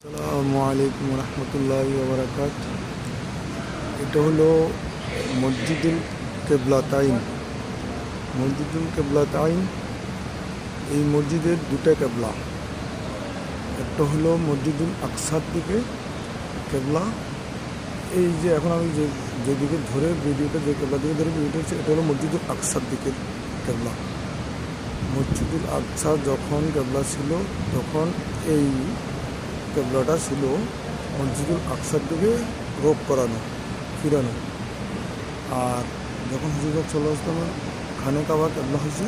আসসালামু আলাইকুম রহমতুল্লাহি ওয়া বারাকাতুহু। এটা হলো মসজিদুল কেবলাতাইন। মসজিদুল কেবলাতাইন, এই মসজিদের দুটা কেবলা। একটা হলো মসজিদুল আকসার দিকে কেবলা। এই যে এখন আমি যেদিকে ধরে ভিডিওটা, যে কেবলা দিকে ধরে ভিডিওটা হচ্ছে, এটা হলো মসজিদুল আকসার দিকের কেবলা। মসজিদুল আকসা যখন কেবলা ছিল, তখন এই কেবলাটা ছিল মসজিদুল আকসার দিকে রোপ করানো, ফিরানো। আর যখন হুজুর সাল্লাল্লাহু আলাইহি ওয়াসাল্লাম খানে কাবা কেবলা হয়েছে,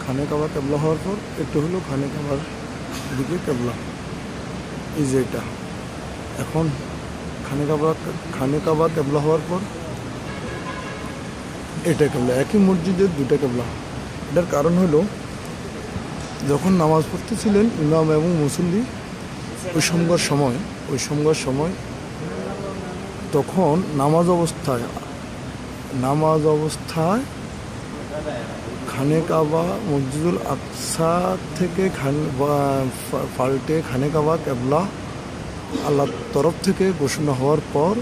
খানে কাবা কেবলা হওয়ার পর একটু হলো খানে কাবার দিকে কেবলা। এই যে এটা এখন খানে কাবা কেবলা হওয়ার পর এটা কেবলা, একই মসজিদের দুটা কেবলা। এটার কারণ হলো, যখন নামাজ পড়তেছিলেন ইমাম এবং মুসল্লি ওই সময় তখন নামাজ অবস্থায় খানে কাবা মসজিদুল আকসা থেকে পাল্টে খানে কাবা কেবলা আল্লাহর তরফ থেকে ঘোষণা হওয়ার পর,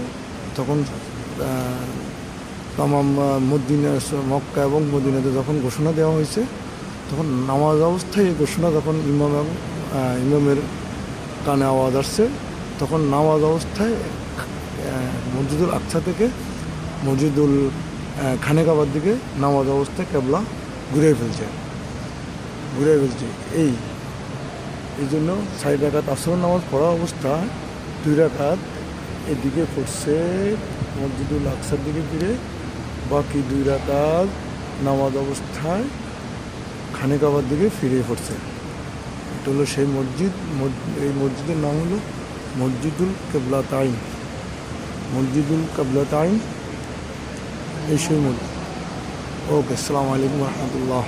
তখন তামাম মদিনা, মক্কা এবং মদিনাতে যখন ঘোষণা দেওয়া হয়েছে, তখন নামাজ অবস্থায় এই ঘোষণা যখন ইমামের কানে আওয়াজ আসছে, তখন নামাজ অবস্থায় মসজিদুল আকসা থেকে মসজিদুল খানে কাবার দিকে নামাজ অবস্থায় কেবলা ঘুরে ফেলছে। এই জন্য 4 রাকাত আসর নামাজ পড়া অবস্থায় 2 রাকাত এদিকে পড়ছে মসজিদুল আকসার দিকে ফিরে, বাকি 2 রাকাত নামাজ অবস্থায় খানে কাবার দিকে ফিরে পড়ছে। এটা হলো সেই মসজিদ। এই মসজিদের নাম হলো মসজিদুল কেবলাতাইন। এই সেই মসজিদ। ওকে, আসসালামু আলাইকুম রহমতুল্লাহ।